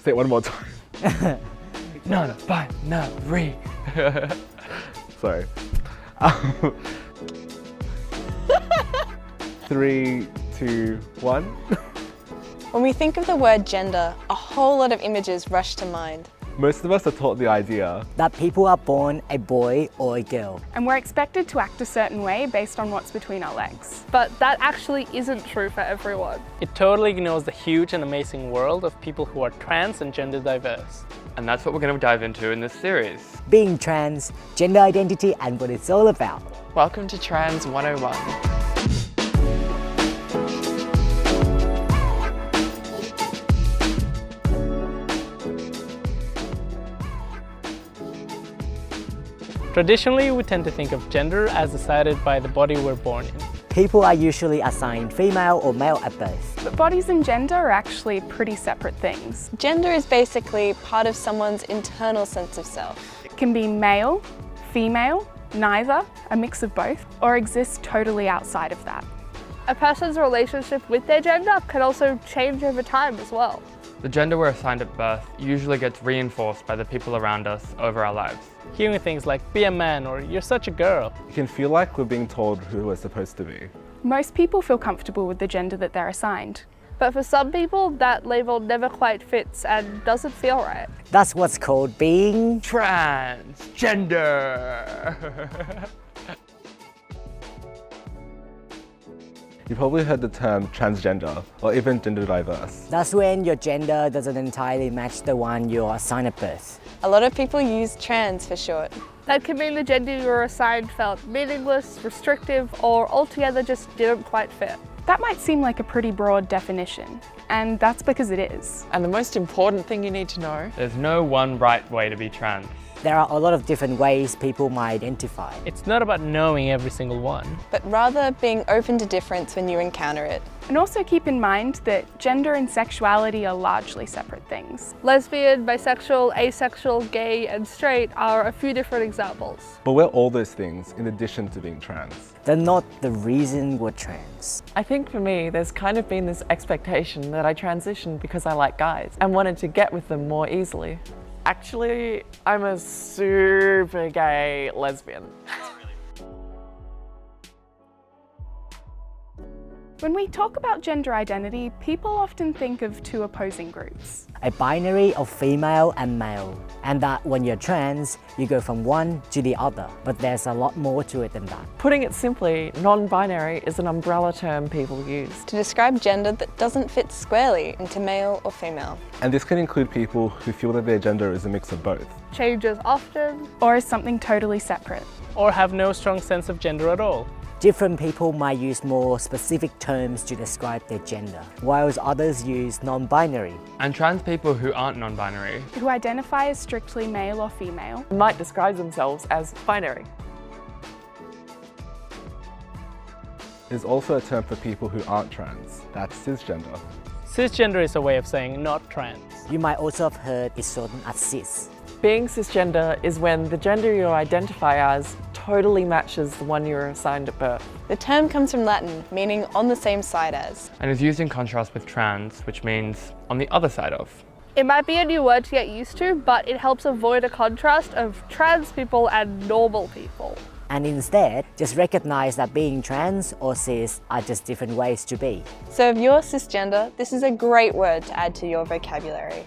Say it one more time. Non-binary. Sorry. 3, 2, 1. When we think of the word gender, a whole lot of images rush to mind. Most of us are taught the idea that people are born a boy or a girl. And we're expected to act a certain way based on what's between our legs. But that actually isn't true for everyone. It totally ignores the huge and amazing world of people who are trans and gender diverse. And that's what we're going to dive into in this series. Being trans, gender identity, and what it's all about. Welcome to Trans 101. Traditionally, we tend to think of gender as decided by the body we're born in. People are usually assigned female or male at birth. But bodies and gender are actually pretty separate things. Gender is basically part of someone's internal sense of self. It can be male, female, neither, a mix of both, or exist totally outside of that. A person's relationship with their gender can also change over time as well. The gender we're assigned at birth usually gets reinforced by the people around us over our lives. Hearing things like, be a man, or you're such a girl. it can feel like we're being told who we're supposed to be. Most people feel comfortable with the gender that they're assigned. But for some people, that label never quite fits and doesn't feel right. That's what's called being Transgender. You've probably heard the term transgender or even gender diverse. That's when your gender doesn't entirely match the one you're assigned at birth. A lot of people use trans for short. That can mean the gender you were assigned felt meaningless, restrictive, or altogether just didn't quite fit. That might seem like a pretty broad definition, and that's because it is. And the most important thing you need to know, There's no one right way to be trans. There are a lot of different ways people might identify. It's not about knowing every single one. But rather being open to difference when you encounter it. And also keep in mind that gender and sexuality are largely separate things. Lesbian, bisexual, asexual, gay, and straight are a few different examples. But we're all those things in addition to being trans. They're not the reason we're trans. I think for me, there's kind of been this expectation that I transitioned because I like guys and wanted to get with them more easily. Actually, I'm a super gay lesbian. When we talk about gender identity, people often think of two opposing groups. A binary of female and male. And that when you're trans, you go from one to the other. But there's a lot more to it than that. Putting it simply, non-binary is an umbrella term people use. To describe gender that doesn't fit squarely into male or female. And this can include people who feel that their gender is a mix of both. Changes often. Or as something totally separate. Or have no strong sense of gender at all. Different people might use more specific terms to describe their gender, whilst others use non-binary. And trans people who aren't non-binary Who identify as strictly male or female. Might describe themselves as binary. There's also a term for people who aren't trans. That's cisgender. Cisgender is a way of saying not trans. You might also have heard it shortened as cis. Being cisgender is when the gender you identify as totally matches the one you were assigned at birth. The term comes from Latin, meaning on the same side as. and is used in contrast with trans, which means on the other side of. It might be a new word to get used to, but it helps avoid a contrast of trans people and normal people. And instead, just recognize that being trans or cis are just different ways to be. So if you're cisgender, this is a great word to add to your vocabulary.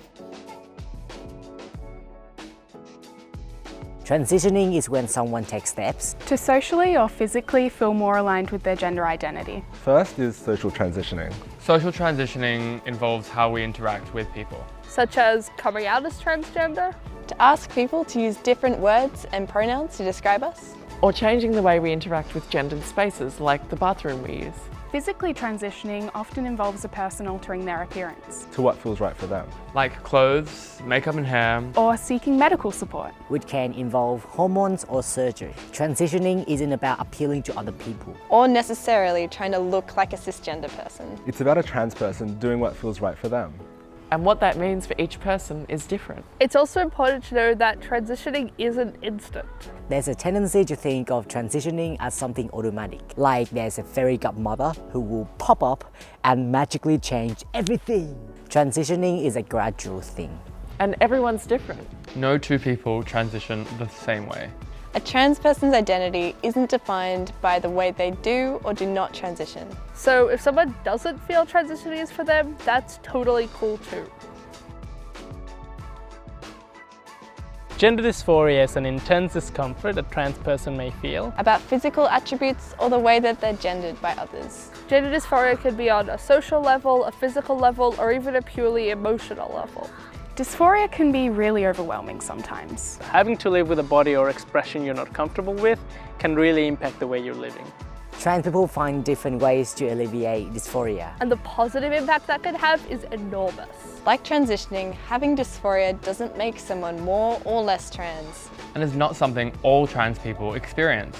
Transitioning is when someone takes steps To socially or physically feel more aligned with their gender identity. First is social transitioning. Social transitioning involves how we interact with people. Such as coming out as transgender. To ask people to use different words and pronouns to describe us. Or changing the way we interact with gendered spaces, like the bathroom we use. Physically transitioning often involves a person altering their appearance. To what feels right for them. Like clothes, makeup and hair. Or seeking medical support. which can involve hormones or surgery. Transitioning isn't about appealing to other people. Or necessarily trying to look like a cisgender person. It's about a trans person doing what feels right for them. And what that means for each person is different. It's also important to know that transitioning isn't instant. There's a tendency to think of transitioning as something automatic, like there's a fairy godmother who will pop up and magically change everything. Transitioning is a gradual thing. And everyone's different. No two people transition the same way. A trans person's identity isn't defined by the way they do or do not transition. So if someone doesn't feel transitioning is for them, that's totally cool too. Gender dysphoria is an intense discomfort a trans person may feel. About physical attributes or the way that they're gendered by others. Gender dysphoria can be on a social level, a physical level, or even a purely emotional level. Dysphoria can be really overwhelming sometimes. Having to live with a body or expression you're not comfortable with can really impact the way you're living. Trans people find different ways to alleviate dysphoria. And the positive impact that can have is enormous. Like transitioning, having dysphoria doesn't make someone more or less trans. And is not something all trans people experience.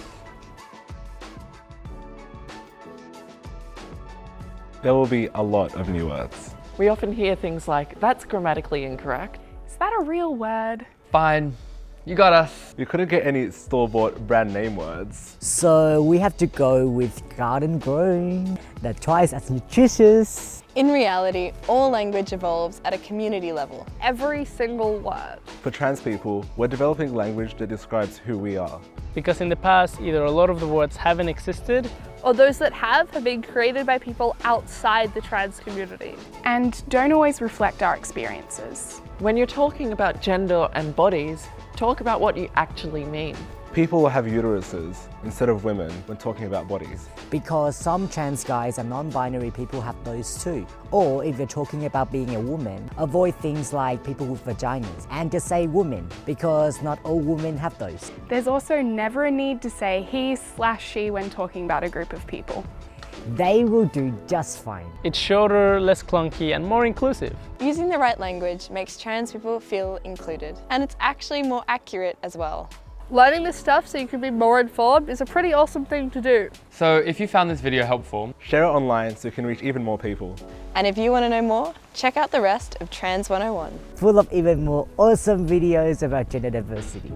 There will be a lot of new words. We often hear things like, that's grammatically incorrect. Is that a real word? Fine, you got us. We couldn't get any store-bought brand name words. So we have to go with garden grown, that's twice as nutritious. In reality, all language evolves at a community level. Every single word. For trans people, we're developing language that describes who we are. Because in the past, either a lot of the words haven't existed, Or those that have been created by people outside the trans community. And don't always reflect our experiences. When you're talking about gender and bodies, talk about what you actually mean. People will have uteruses instead of women when talking about bodies. Because some trans guys and non-binary people have those too. Or if you're talking about being a woman, avoid things like people with vaginas and just say woman, because not all women have those. There's also never a need to say he/she when talking about a group of people. They will do just fine. it's shorter, less clunky, and more inclusive. Using the right language makes trans people feel included. And it's actually more accurate as well. Learning this stuff so you can be more informed is a pretty awesome thing to do. So if you found this video helpful, Share it online so you can reach even more people. And if you want to know more, check out the rest of Trans 101. Full of even more awesome videos about gender diversity.